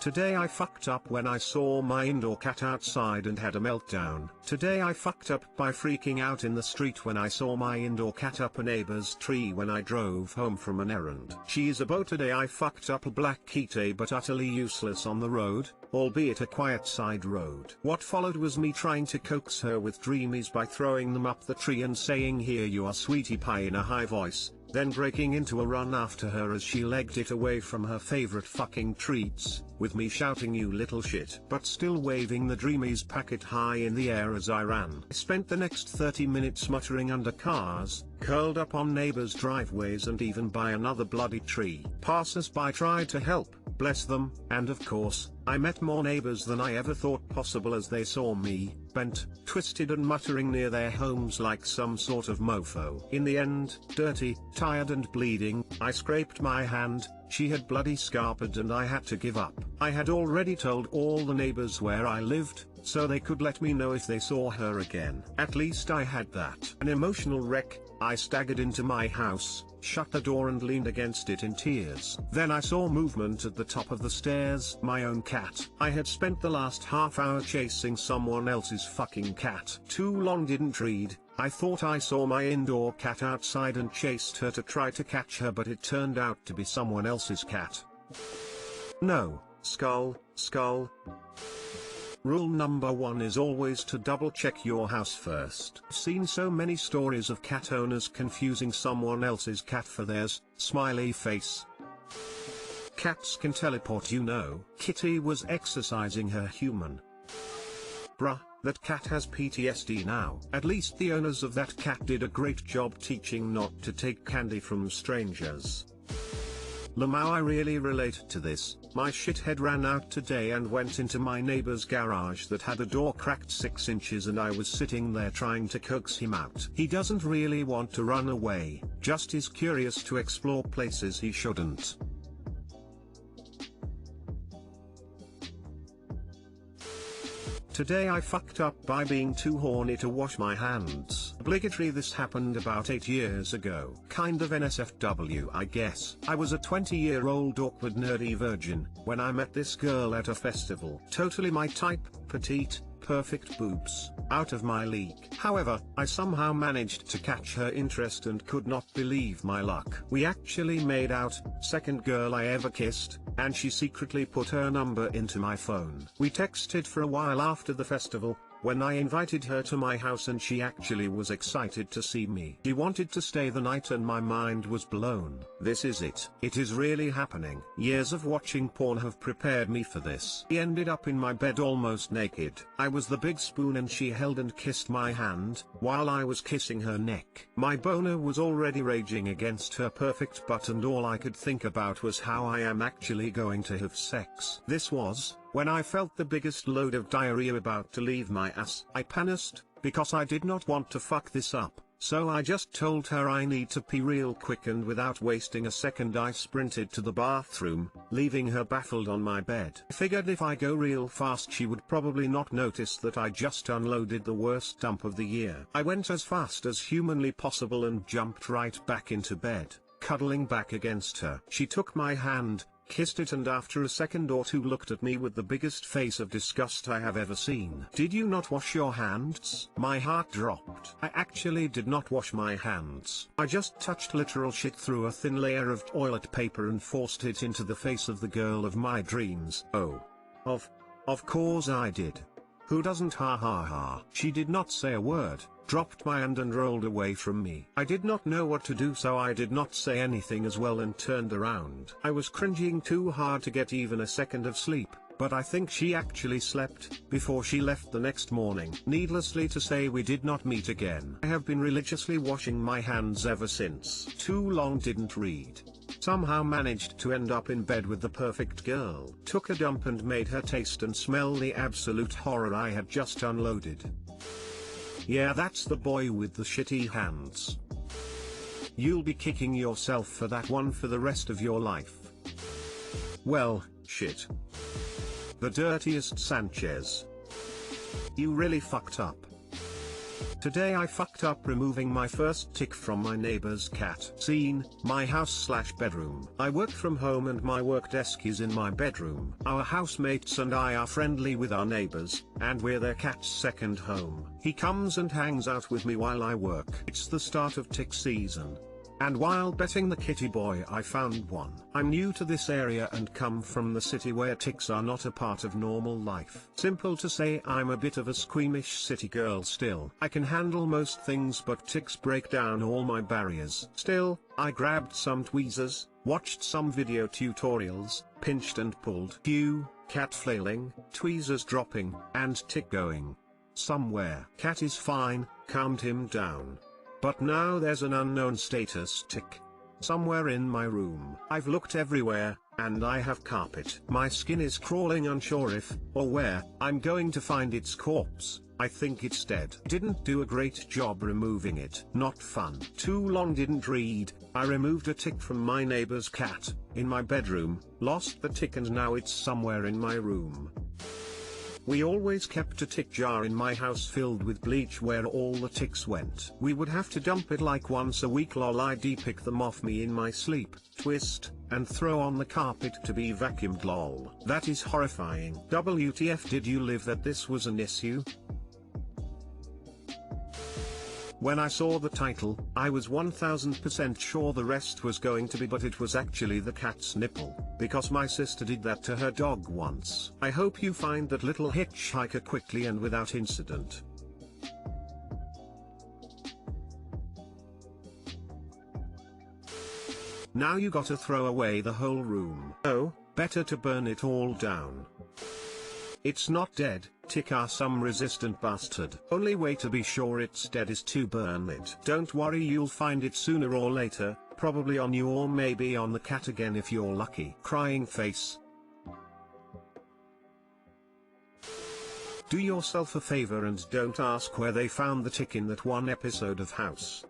Today I fucked up when I saw my indoor cat outside and had a meltdown. Today I fucked up by freaking out in the street when I saw my indoor cat up a neighbor's tree when I drove home from an errand. She's a boat. Today I fucked up a black kitty but utterly useless on the road, albeit a quiet side road. What followed was me trying to coax her with dreamies by throwing them up the tree and saying "Here you are sweetie pie" in a high voice, then breaking into a run after her as she legged it away from her favorite fucking treats, with me shouting "you little shit" but still waving the dreamies packet high in the air as I ran. I spent the next 30 minutes muttering under cars, curled up on neighbors' driveways and even by another bloody tree. Passers-by tried to help, bless them, and of course, I met more neighbors than I ever thought possible as they saw me, bent, twisted and muttering near their homes like some sort of mofo. In the end, dirty, tired and bleeding, I scraped my hand. She had bloody scarpered and I had to give up. I had already told all the neighbors where I lived, so they could let me know if they saw her again. At least I had that. An emotional wreck, I staggered into my house, shut the door and leaned against it in tears. Then I saw movement at the top of the stairs. My own cat. I had spent the last half hour chasing someone else's fucking cat. Too long didn't read. I thought I saw my indoor cat outside and chased her to try to catch her, but it turned out to be someone else's cat. No, skull. Rule number 1 is always to double check your house first. I've seen so many stories of cat owners confusing someone else's cat for theirs, smiley face. Cats can teleport, you know. Kitty was exercising her human. Bruh, that cat has PTSD now. At least the owners of that cat did a great job teaching not to take candy from strangers. Lamau, I really relate to this. My shithead ran out today and went into my neighbor's garage that had the door cracked 6 inches and I was sitting there trying to coax him out. He doesn't really want to run away, just is curious to explore places he shouldn't. Today I fucked up by being too horny to wash my hands. Obligatory. This happened about 8 years ago. Kind of NSFW, I guess. I was a 20-year-old awkward nerdy virgin when I met this girl at a festival. Totally my type, petite, perfect boobs, out of my league. However, I somehow managed to catch her interest and could not believe my luck. We actually made out, second girl I ever kissed, and she secretly put her number into my phone. We texted for a while after the festival, when I invited her to my house and she actually was excited to see me. She wanted to stay the night and my mind was blown. This is it. It is really happening. Years of watching porn have prepared me for this. She ended up in my bed almost naked. I was the big spoon and she held and kissed my hand, while I was kissing her neck. My boner was already raging against her perfect butt and all I could think about was how I am actually going to have sex. This was when I felt the biggest load of diarrhea about to leave my ass. I panicked, because I did not want to fuck this up, so I just told her I need to pee real quick, and without wasting a second I sprinted to the bathroom, leaving her baffled on my bed. I figured if I go real fast she would probably not notice that I just unloaded the worst dump of the year. I went as fast as humanly possible and jumped right back into bed, cuddling back against her. She took my hand, kissed it, and after a second or two looked at me with the biggest face of disgust I have ever seen. "Did you not wash your hands?" My heart dropped. I actually did not wash my hands. I just touched literal shit through a thin layer of toilet paper and forced it into the face of the girl of my dreams. Oh. Of course I did. Who doesn't? Ha ha ha. She did not say a word, dropped my hand and rolled away from me. I did not know what to do, so I did not say anything as well and turned around. I was cringing too hard to get even a second of sleep, but I think she actually slept before she left the next morning. Needlessly to say, we did not meet again. I have been religiously washing my hands ever since. Too long didn't read. Somehow managed to end up in bed with the perfect girl. Took a dump and made her taste and smell the absolute horror I had just unloaded. Yeah, that's the boy with the shitty hands. You'll be kicking yourself for that one for the rest of your life. Well, shit. The dirtiest Sanchez. You really fucked up. Today I fucked up removing my first tick from my neighbor's cat. Scene, my house/bedroom. I work from home and my work desk is in my bedroom. Our housemates and I are friendly with our neighbors, and we're their cat's second home. He comes and hangs out with me while I work. It's the start of tick season. And while petting the kitty boy I found one. I'm new to this area and come from the city where ticks are not a part of normal life. Simple to say, I'm a bit of a squeamish city girl still. I can handle most things but ticks break down all my barriers. Still, I grabbed some tweezers, watched some video tutorials, pinched and pulled. Cue, cat flailing, tweezers dropping, and tick going somewhere. Cat is fine, calmed him down. But now there's an unknown status tick. Somewhere in my room. I've looked everywhere, and I have carpet. My skin is crawling, unsure if, or where, I'm going to find its corpse. I think it's dead. Didn't do a great job removing it. Not fun. Too long didn't read. I removed a tick from my neighbor's cat, in my bedroom, lost the tick and now it's somewhere in my room. We always kept a tick jar in my house filled with bleach where all the ticks went. We would have to dump it like once a week. Lol, I'd pick them off me in my sleep, twist, and throw on the carpet to be vacuumed. Lol. That is horrifying. WTF, did you live that this was an issue? When I saw the title, I was 1000% sure the rest was going to be, but it was actually the cat's nipple, because my sister did that to her dog once. I hope you find that little hitchhiker quickly and without incident. Now you gotta throw away the whole room. Oh, better to burn it all down. It's not dead. Tick are some resistant bastard. Only way to be sure it's dead is to burn it. Don't worry, you'll find it sooner or later, probably on you or maybe on the cat again if you're lucky. Crying face. Do yourself a favor and don't ask where they found the tick in that one episode of House.